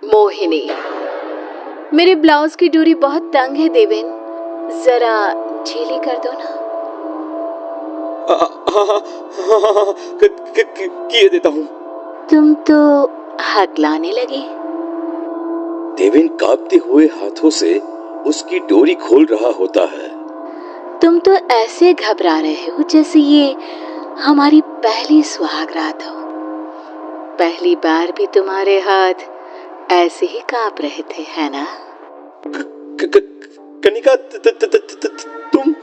मोहिनी, मेरे ब्लाउज की डोरी बहुत तंग है देवेन, जरा ढीली कर दो ना। हाँ, किए देता हूँ। तुम तो हकलाने लगे। देवेन कांपते हुए हाथों से उसकी डोरी खोल रहा होता है। तुम तो ऐसे घबरा रहे हो जैसे ये हमारी पहली सुहागरात हो। पहली बार भी तुम्हारे हाथ ऐसे ही कांप रहे थे, है ना? कनिका, तुम?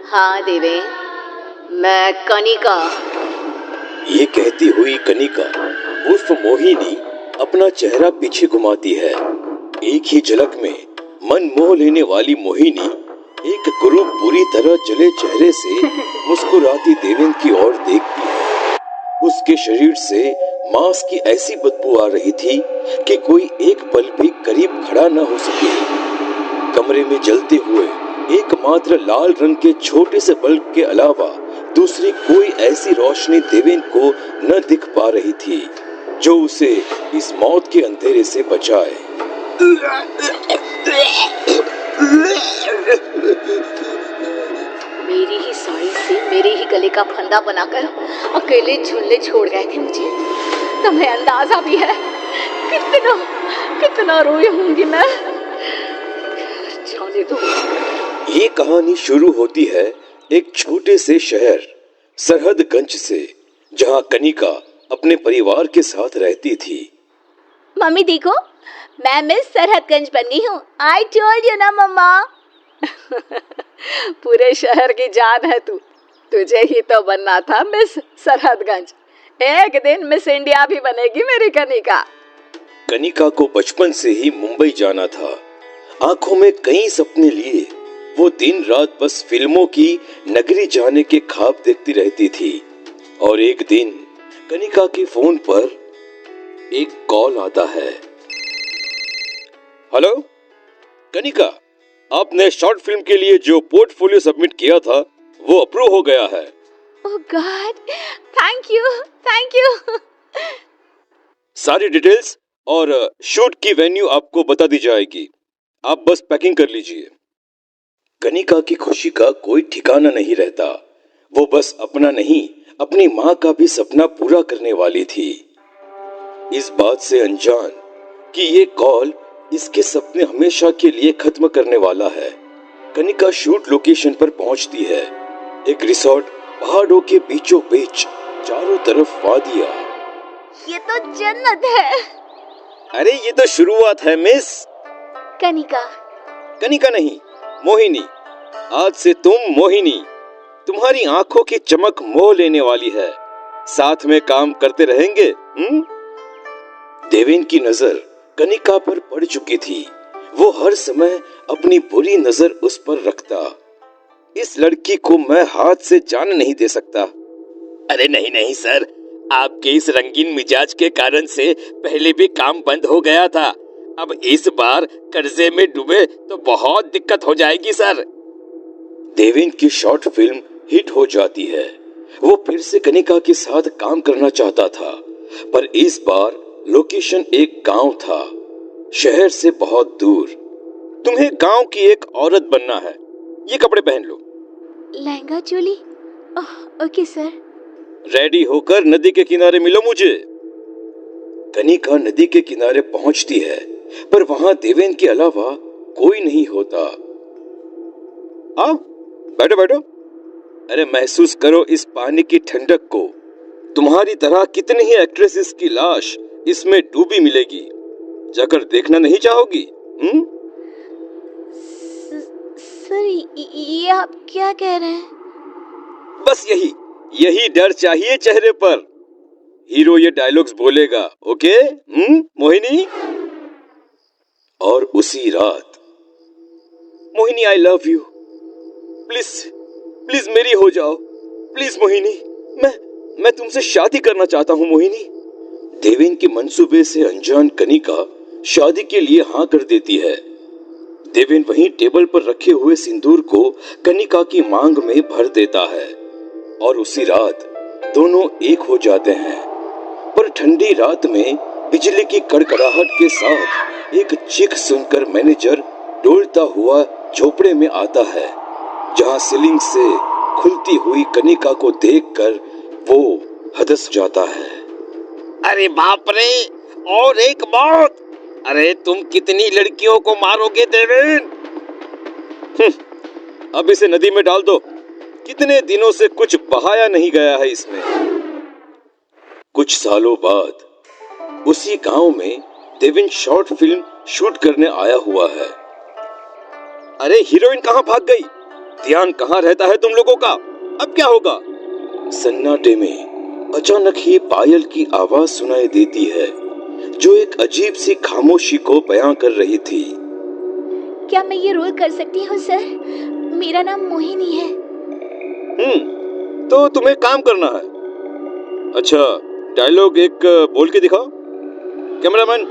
हाँ देवेन, मैं कनिका। ये कहती हुई कनिका उर्फ मोहिनी अपना चेहरा पीछे घुमाती है। एक ही झलक में मन मोह लेने वाली मोहिनी एक कुरूप बुरी तरह जले चेहरे से मुस्कुराती देवेन की ओर देखती है। उसके शरीर से मांस की ऐसी बदबू आ रही थी कि कोई एक पल भी करीब खड़ा न हो सके। कमरे में जलते हुए एकमात्र लाल रंग के छोटे से बल्ब के अलावा दूसरी कोई ऐसी रोशनी देवेन को न दिख पा रही थी जो उसे इस मौत के अंधेरे से बचाए। मेरी ही साड़ी से मेरे ही गले का फंदा बनाकर अकेले झूलने छोड़ गए थे मुझे। तुम्हें अंदाजा भी है कितना कितना रोई होंगी मैं। जाने दो। ये कहानी शुरू होती है एक छोटे से शहर सरहदगंज से, जहाँ कनिका अपने परिवार के साथ रहती थी। मम्मी देखो, मैं मिस सरहदगंज बन गई हूँ। आई टोल्ड यू ना मम्मा। पूरे शहर की जान है तू। तुझे ही तो बनना था मिस सरहदगंज। एक दिन मिस इंडिया भी बनेगी मेरी कनिका। कनिका को बचपन से ही मुंबई जाना था। आंखों में कई सपने लिए वो दिन रात बस फिल्मों की नगरी जाने के ख्वाब देखती रहती थी। और एक दिन कनिका के फोन पर एक कॉल आता है। हेलो कनिका, आपने शॉर्ट फिल्म के लिए जो पोर्टफोलियो सबमिट किया था वो अप्रूव हो गया है। ओह गॉड, थैंक यू। सारी डिटेल्स और शूट की वेन्यू आपको बता दी जाएगी। आप बस पैकिंग कर लीजिए। कनिका की खुशी का कोई ठिकाना नहीं रहता। वो बस अपना नहीं, अपनी माँ का भी सपना पूरा करने वाली थी। इस बात से अनजान कि ये कॉल इसके सपने हमेशा के लिए खत्म करने वाला है, कनिका शूट लोकेशन पर पहुंचती है। एक रिसोर्ट पहाड़ों के बीचों बीच, चारों तरफ वादियां। ये तो जन्नत है। अरे ये तो शुरुआत है मिस। कनिका नहीं, मोहिनी। आज से तुम मोहिनी। तुम्हारी आंखों की चमक मोह लेने वाली है। साथ में काम करते रहेंगे। देवेन की नजर कनिका पर पड़ चुकी थी। वो हर समय अपनी बुरी नजर उस पर रखता। इस लड़की को मैं हाथ से जाने नहीं दे सकता। अरे नहीं सर, आपके इस रंगीन मिजाज के कारण से पहले भी काम बंद हो गया था। अब इस बार कर्जे में डूबे तो बहुत दिक्कत हो जाएगी सर। देवेन की शॉर्ट फिल्म हिट हो जाती है। वो फिर से कनिका के साथ काम करना चाहता था, पर इस बार लोकेशन एक गांव था, शहर से बहुत दूर। तुम्हें गांव की एक औरत बनना है। ये कपड़े पहन लो। Lehenga choli? Okay sir. Ready होकर नदी के किनारे मिलो मुझे। कनिका नदी के किनारे पहुंचती है, पर वहां देवेन के अलावा कोई नहीं होता। आओ बैठो। अरे महसूस करो इस पानी की ठंडक को। तुम्हारी तरह कितनी ही एक्ट्रेसेस की लाश इसमें डूबी मिलेगी। जाकर देखना नहीं चाहोगी? सर, ये आप क्या कह रहे हैं? बस यही डर चाहिए चेहरे पर। हीरो ये डायलॉग्स बोलेगा, ओके मोहिनी? और उसी रात, Mohini I love you, please मेरी हो जाओ, प्लीज मोहिनी, मैं तुमसे शादी करना चाहता हूँ मोहिनी। देवेन के मंसूबे से अनजान कनिका शादी के लिए हाँ कर देती है। देवेन वहीं टेबल पर रखे हुए सिंदूर को कनिका की मांग में भर देता है और उसी रात दोनों एक हो जाते हैं। पर ठंडी रात में बिजली की कड़कड़ाहट के साथ एक चीख सुनकर मैनेजर डोलता हुआ झोपड़े में आता है, जहां सीलिंग से खुलती हुई कनिका को देखकर वो हदस जाता है। अरे बाप रे, और एक मौत! अरे तुम कितनी लड़कियों को मारोगे देवेन? अब इसे नदी में डाल दो, कितने दिनों से कुछ बहाया नहीं गया है इसमें। कुछ सालों बाद उसी गांव में देवेन शॉर्ट फिल्म शूट करने आया हुआ है। अरे हीरोइन कहां भाग गई? ध्यान कहां रहता है तुम लोगों का? अब क्या होगा? सन्नाटे में अचानक ही पायल की आवाज सुनाई देती है, जो एक अजीब सी खामोशी को बयां कर रही थी। क्या मैं ये रोल कर सकती हूँ सर? मेरा नाम मोहिनी है। तो तुम्हें काम करना है। अच्छा, डायलॉग एक बोल के दिखाओ। कैमरामैन,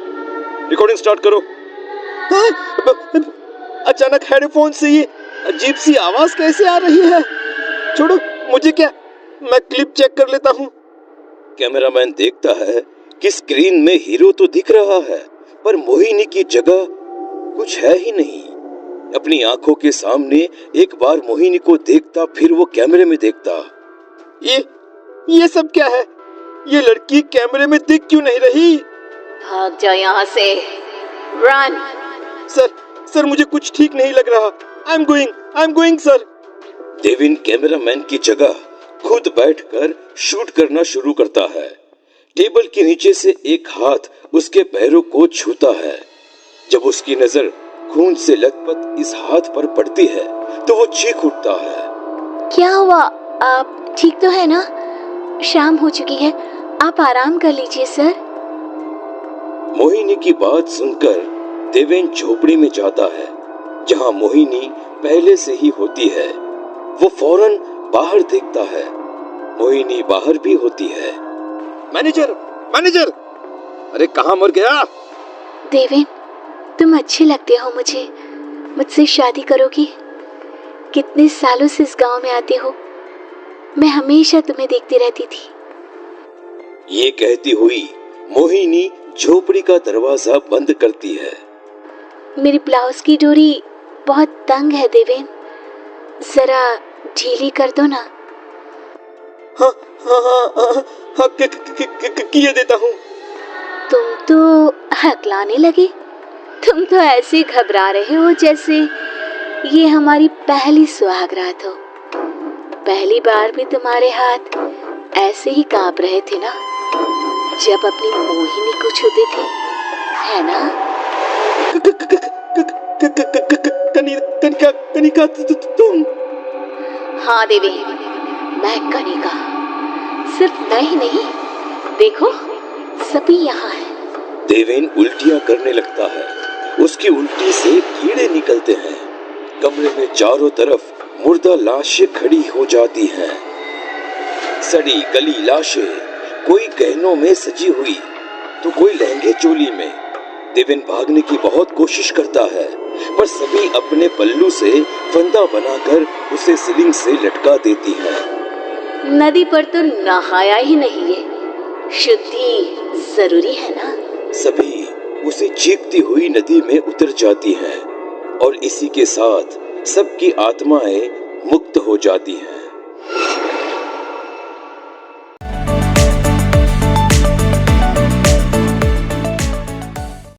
रिकॉर्डिंग स्टार्ट करो। अचानक हेडफोन से ये अजीब सी आवाज कैसे आ रही है? छोड़ो, मुझे क्या, मैं क्लिप चेक कर लेता हूँ। कैमरामैन देखता है कि स्क्रीन में हीरो तो दिख रहा है, पर मोहिनी की जगह कुछ है ही नहीं। अपनी आंखों के सामने एक बार मोहिनी को देखता, फिर वो कैमरे में देखता। ये सब क्या है? ये लड़की कैमरे में दिख क्यों नहीं रही? भाग जाओ यहाँ से, रन। सर मुझे कुछ ठीक नहीं लग रहा। I am going sir. Deven cameraman की जगह खुद बैठकर शूट करना शुरू करता है। टेबल के नीचे से एक हाथ उसके पैरों को छूता है। जब उसकी नजर खून से लथपथ इस हाथ पर पड़ती है तो वो चीख उठता है। क्या हुआ? आप ठीक तो है ना? शाम हो चुकी है, आप आराम कर लीजिए सर। मोहिनी की बात सुनकर देवेन झोपड़ी में जाता है, जहां मोहिनी पहले से ही होती है। वो फौरन बाहर देखता है। मोहिनी बाहर भी होती है। मैनेजर! अरे कहाँ मर गया? देवेन, तुम अच्छे लगते हो मुझे। मुझसे शादी करोगी? कितने सालों से इस गांव में आते हो, मैं हमेशा तुम्हें देखती रहती थी। ये कहती हुई मोहिनी झोपड़ी का दरवाजा बंद करती है। मेरी ब्लाउज की डोरी बहुत तंग है देवेन, जरा ढीली कर दो ना। हाँ, किए देता हूँ। तुम तो हकलाने लगे। तुम तो ऐसे घबरा रहे हो जैसे ये हमारी पहली सुहागरात हो। पहली बार भी तुम्हारे हाथ ऐसे ही कांप रहे थे ना, जब अपनी मोहिनी को छूते थे, है ना? कनिका तुम? हाँ देवेन, मैं कनिका। सिर्फ मैं ही नहीं, देखो सभी यहाँ है। देवेन उल्टियां करने लगता है। उसकी उल्टी से कीड़े निकलते हैं। कमरे में चारों तरफ मुर्दा लाशें खड़ी हो जाती हैं। सड़ी गली लाशें, कोई गहनों में सजी हुई तो कोई लहंगे चोली में। देवेन भागने की बहुत कोशिश करता है, पर सभी अपने पल्लू से फंदा बनाकर उसे सीलिंग से लटका देती हैं। नदी पर तो नहाया ही नहीं है, शुद्धि जरूरी है ना? सभी उसे चीखती हुई नदी में उतर जाती हैं और इसी के साथ सबकी आत्माएं मुक्त हो जाती हैं।